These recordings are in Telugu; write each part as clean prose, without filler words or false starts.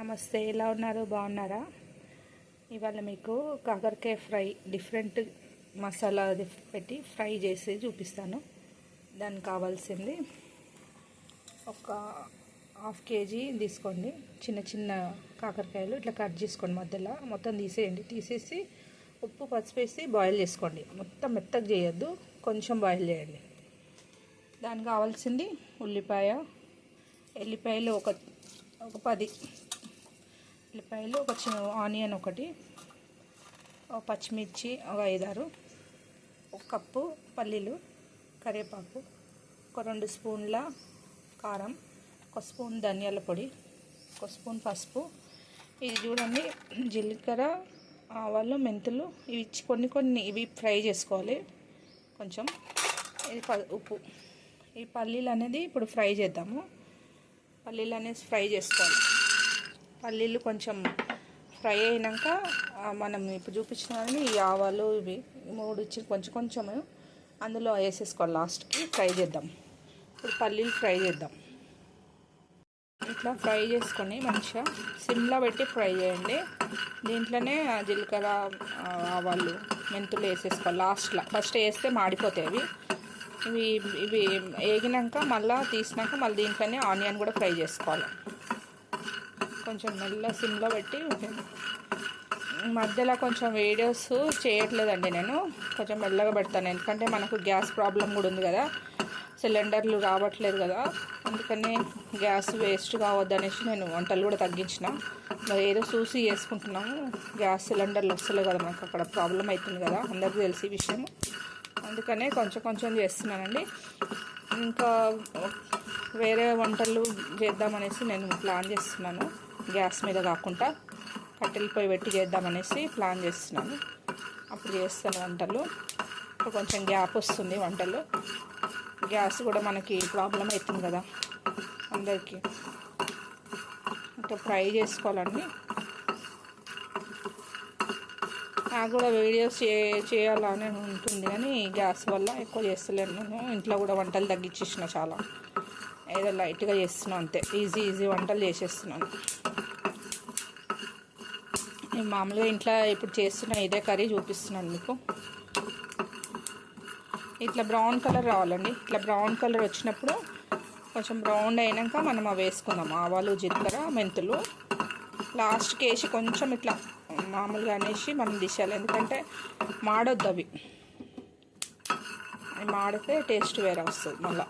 నమస్తే, ఎలా ఉన్నారు? బాగున్నారా? ఇవాళ మీకు కాకరకాయ ఫ్రై డిఫరెంట్ మసాలా పెట్టి ఫ్రై చేసి చూపిస్తాను. దానికి కావాల్సింది ఒక హాఫ్ కేజీ తీసుకోండి. చిన్న చిన్న కాకరకాయలు ఇట్లా కట్ చేసుకోండి, మధ్యలో మొత్తం తీసేయండి. తీసేసి ఉప్పు పసుపు వేసి బాయిల్ చేసుకోండి. మొత్తం మెత్తగా చేయొద్దు, కొంచెం బాయిల్ చేయండి. దానికి కావాల్సింది ఎల్లిపాయలు ఒక 10 ఉల్లిపాయలు, ఒక చిన్న ఆనియన్ ఒకటి, ఒక పచ్చిమిర్చి ఒక 5-6, ఒక కప్పు పల్లీలు, కరివేపాకు, ఒక 2 స్పూన్ల కారం, ఒక స్పూన్ ధనియాల పొడి, ఒక స్పూన్ పసుపు. ఇది చూడండి, జీలకర్ర, ఆవాలు, మెంతులు ఇవి కొన్ని ఇవి ఫ్రై చేసుకోవాలి. కొంచెం ఇది ఉప్పు. ఈ పల్లీలు అనేది ఇప్పుడు ఫ్రై చేద్దాము. పల్లీలు అనేది ఫ్రై చేసుకోవాలి. పల్లీలు కొంచెం ఫ్రై అయినాక మనం ఇప్పుడు చూపించిన కానీ ఈ ఆవాలు ఇవి 3 ఇచ్చి కొంచెం అందులో వేసేసుకోవాలి. లాస్ట్కి ఫ్రై చేద్దాం. ఇప్పుడు పల్లీలు ఫ్రై చేద్దాం. ఇట్లా ఫ్రై చేసుకొని మంచిగా సిమ్లో పెట్టి ఫ్రై చేయండి. దీంట్లోనే జీలకర్ర, ఆవాలు, మెంతులు వేసేసుకోవాలి లాస్ట్లో. ఫస్ట్ వేస్తే మాడిపోతాయి అవి. ఇవి వేగినాక మళ్ళీ తీసినాక మళ్ళీ దీంట్లోనే ఆనియన్ కూడా ఫ్రై చేసుకోవాలి. కొంచెం మెల్ల సిమ్లో పెట్టి మధ్యలో కొంచెం వీడియోస్ చేయట్లేదండి, నేను కొంచెం మెల్లగా పెడతాను. ఎందుకంటే మనకు గ్యాస్ ప్రాబ్లం కూడా ఉంది కదా, సిలిండర్లు రావట్లేదు కదా, అందుకని గ్యాస్ వేస్ట్ కావద్దనేసి నేను వంటలు కూడా తగ్గించిన. మరి ఏదో చూసి చేసుకుంటున్నాము. గ్యాస్ సిలిండర్లు వస్తలేవు కదా, మనకు అక్కడ ప్రాబ్లం అవుతుంది కదా, అందరికీ తెలిసి విషయం. అందుకనే కొంచెం చేస్తున్నానండి. ఇంకా వేరే వంటలు చేద్దామనేసి నేను ప్లాన్ చేస్తున్నాను. గ్యాస్ మీద కాకుండా కట్టెల పొయ్యి పెట్టి చేద్దామనేసి ప్లాన్ చేస్తున్నాను. అప్పుడు చేస్తాను వంటలు. ఇప్పుడు కొంచెం గ్యాప్ వస్తుంది వంటలు. గ్యాస్ కూడా మనకి ప్రాబ్లం అవుతుంది కదా అందరికీ. ఇంకా ఫ్రై చేసుకోవాలండి. నాకు కూడా వీడియోస్ చేయాలని ఉంటుంది కానీ గ్యాస్ వల్ల ఎక్కువ చేస్తలేను. నేను ఇంట్లో కూడా వంటలు తగ్గించేసిన, చాలా ఏదో లైట్గా చేస్తున్నాను అంతే. ఈజీ వంటలు చేసేస్తున్నాను. నేను మామూలుగా ఇంట్లో ఇప్పుడు చేస్తున్న ఇదే కర్రీ చూపిస్తున్నాను మీకు. ఇట్లా బ్రౌన్ కలర్ రావాలండి. ఇట్లా బ్రౌన్ కలర్ వచ్చినప్పుడు కొంచెం బ్రౌన్ అయినాక మనం అవి వేసుకుందాం. ఆవాలు, జీలకర్ర, మెంతులు లాస్ట్కి వేసి కొంచెం ఇట్లా మామూలుగా అనేసి మనం తీసేయాలి. ఎందుకంటే మాడొద్దు అవి మాడితే టేస్ట్ వేరే వస్తుంది. మళ్ళీ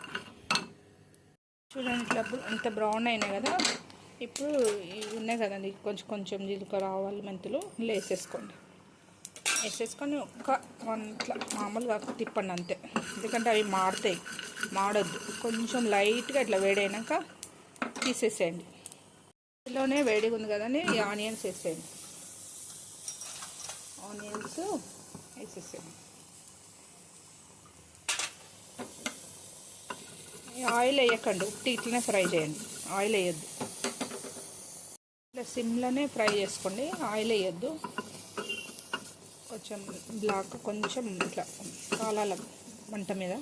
చూడండి, ఇట్లా ఇంత బ్రౌన్ అయినాయి కదా. ఇప్పుడు ఇవి ఉన్నాయి కదండి, కొంచెం జీలకర్ర, ఆవాలు, మెంతులు ఇలా వేసేసుకొని ఒక్క ఇట్లా మామూలుగా తిప్పండి అంతే. ఎందుకంటే అవి మాడొద్దు. కొంచెం లైట్గా ఇట్లా వేడైనాక తీసేసేయండి. ఇందులోనే వేడిగా ఉంది కదండి, ఈ ఆనియన్స్ వేసేయండి. ఆనియన్స్ వేసేసేయండి. ఆయిల్ వేయకండి, ఇట్లనే ఫ్రై చేయండి. ఆయిల్ వేయద్దు. ఇట్లా సిమ్లోనే ఫ్రై చేసుకోండి, ఆయిల్ వేయద్దు. కొంచెం కొంచెం ఇట్లా కాలాల మంట మీద.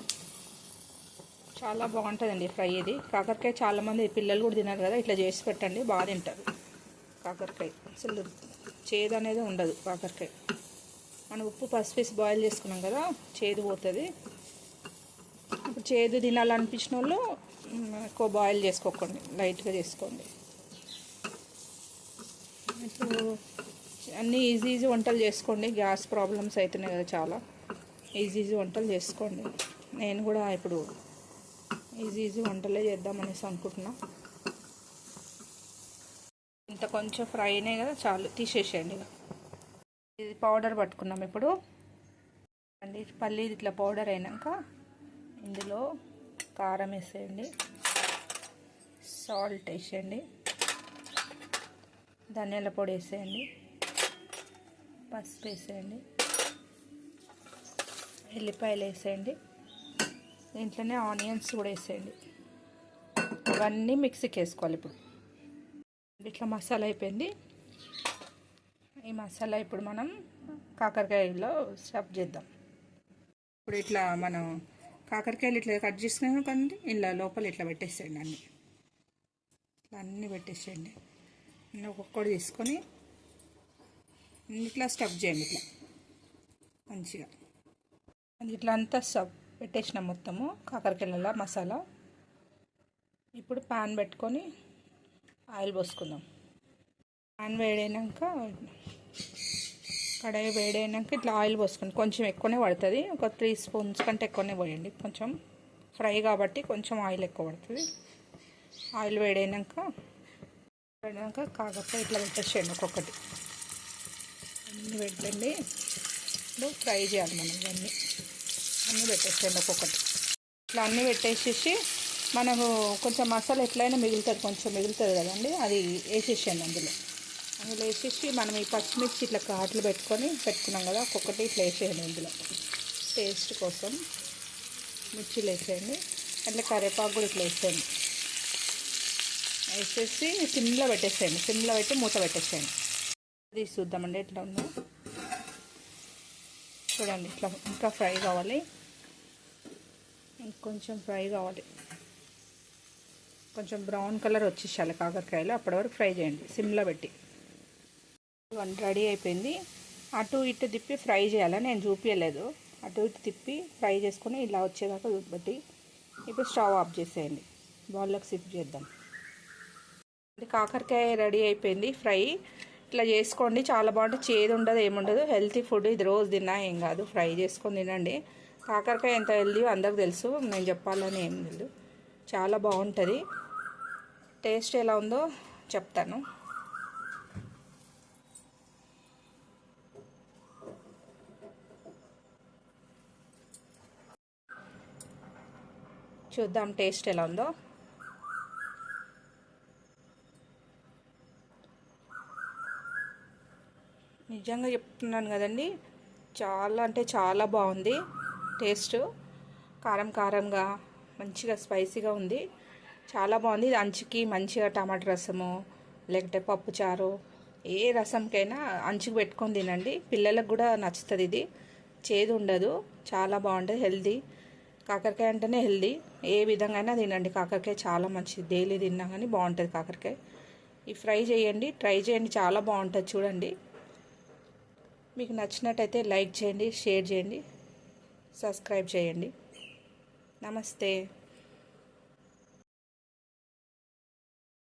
చాలా బాగుంటుందండి ఫ్రై ఇది. కాకరకాయ చాలామంది పిల్లలు కూడా తినరు కదా, ఇట్లా చేసి పెట్టండి, బాగా తింటారు. కాకరకాయ అసలు చేదు అనేది ఉండదు. కాకరకాయ మనం ఉప్పు పసుపు వేసి బాయిల్ చేసుకున్నాం కదా, చేదు పోతుంది. ఇప్పుడు చేదు తినాలనిపించిన వాళ్ళు ఎక్కువ బాయిల్ చేసుకోకండి, లైట్గా చేసుకోండి. ఇప్పుడు అన్నీ ఈజీ వంటలు చేసుకోండి. గ్యాస్ ప్రాబ్లమ్స్ అవుతున్నాయి కదా చాలా. ఈజీ వంటలు చేసుకోండి. నేను కూడా ఇప్పుడు ఈజీ వంటలే చేద్దామనేసి అనుకుంటున్నా. ఇంత కొంచెం ఫ్రై అయినాయి కదా, చాలు, తీసేసేయండి. ఇది పౌడర్ పట్టుకున్నాం ఇప్పుడు అండి. పల్లీది ఇట్లా పౌడర్ అయినాక ఇందులో కారం వేసేయండి, సాల్ట్ వేసేయండి, ధనియాల పొడి వేసేయండి, పసుపు వేసేయండి, ఎల్లిపాయలు వేసేయండి. దీంట్లోనే ఆనియన్స్ కూడా వేసేయండి. ఇవన్నీ మిక్సీకి వేసుకోవాలి. ఇప్పుడు ఇట్లా మసాలా అయిపోయింది. ఈ మసాలా ఇప్పుడు మనం కాకరకాయలో స్టఫ్ చేద్దాం. ఇప్పుడు ఇట్లా మనం కాకరకాయలు ఇట్లా కట్ చేసుకున్నాం కానీ ఇలా లోపల ఇట్లా పెట్టేసేయండి. అన్నీ పెట్టేసేయండి. ఒక్కొక్కటి తీసుకొని ఇట్లా స్టఫ్ చేయండి. ఇట్లా మంచిగా ఇట్లా అంతా స్టఫ్ పెట్టేసిన మొత్తము కాకరకాయల మసాలా. ఇప్పుడు పాన్ పెట్టుకొని ఆయిల్ పోసుకుందాం. పాన్ వేడైనాక కడాయి వేడైనాక ఇట్లా ఆయిల్ పోసుకోండి. కొంచెం ఎక్కువనే పడుతుంది, ఒక 3 స్పూన్స్ కంటే ఎక్కువనే పోయండి. కొంచెం ఫ్రై కాబట్టి కొంచెం ఆయిల్ ఎక్కువ పడుతుంది. ఆయిల్ వేడైనాక కాకరకాయ ఇట్లా పెట్టేసేయండి. ఒక్కొక్కటి అన్నీ పెట్టండి. ఇప్పుడు ఫ్రై చేయాలి మనం ఇవన్నీ. అన్నీ పెట్టేసేయండి ఒక్కొక్కటి. ఇట్లా అన్నీ పెట్టేసేసి మనకు కొంచెం మసాలా ఎట్లయినా మిగులుతుంది, కొంచెం మిగులుతుంది కదండి, అది వేసేసేయండి. అందులో వేసేసి మనం ఈ పచ్చిమిర్చి ఇట్లా ఘాట్లు పెట్టుకున్నాం కదా, ఒక్కొక్కటి ఇట్లా వేసేయండి. ఇందులో టేస్ట్ కోసం మిర్చిలు వేసేయండి. అట్లా కరివేపాకు కూడా ఇట్లా వేసేయండి. వేసేసి సిమ్లో పెట్టేసేయండి. సిమ్లో పెట్టి మూత పెట్టేసేయండి. తీసి చూద్దామండి ఎట్లా ఉందో. చూడండి, ఇట్లా ఇంకా ఫ్రై కావాలి, ఇంకొంచెం ఫ్రై కావాలి. కొంచెం బ్రౌన్ కలర్ వచ్చేసాలి కాకరకాయలు, అప్పటి వరకు ఫ్రై చేయండి సిమ్లో పెట్టి. రెడీ అయిపోయింది. అటు ఇటు తిప్పి ఫ్రై చేయాలని నేను చూపించలేదు. అటు ఇటు తిప్పి ఫ్రై చేసుకొని ఇలా వచ్చేదాకా చూపెట్టి ఇప్పుడు స్టవ్ ఆఫ్ చేసేయండి. బౌల్లోకి సిప్ చేద్దాం. కాకరకాయ రెడీ అయిపోయింది ఫ్రై. ఇట్లా చేసుకోండి, చాలా బాగుంటుంది. చేదు ఉండదు, ఏముండదు. హెల్తీ ఫుడ్ ఇది. రోజు తిన్నా ఏం కాదు. ఫ్రై చేసుకొని తినండి. కాకరకాయ ఎంత హెల్తీ అందరికి తెలుసు, నేను చెప్పాలని ఏం లేదు. చాలా బాగుంటుంది. టేస్ట్ ఎలా ఉందో చెప్తాను. చూద్దాం టేస్ట్ ఎలా ఉందో. నిజంగా చెప్తున్నాను కదండి, చాలా అంటే చాలా బాగుంది టేస్ట్. కారం కారంగా మంచిగా స్పైసీగా ఉంది. చాలా బాగుంది. ఇది అంచుకి మంచిగా టమాటా రసము లేకపోతే పప్పుచారు ఏ రసంకైనా అంచుకు పెట్టుకొని తినండి. పిల్లలకు కూడా నచ్చుతుంది. ఇది చేదు ఉండదు, చాలా బాగుంటుంది. హెల్దీ. కాకరకాయ అంటేనే హెల్దీ. ఏ విధంగా అయినా తినండి. కాకరకాయ చాలా మంచిది. డైలీ తిన్నా కానీ బాగుంటుంది కాకరకాయ. ఈ ఫ్రై చేయండి, ట్రై చేయండి, చాలా బాగుంటుంది. చూడండి, మీకు నచ్చినట్టయితే లైక్ చేయండి, షేర్ చేయండి, సబ్స్క్రైబ్ చేయండి. నమస్తే.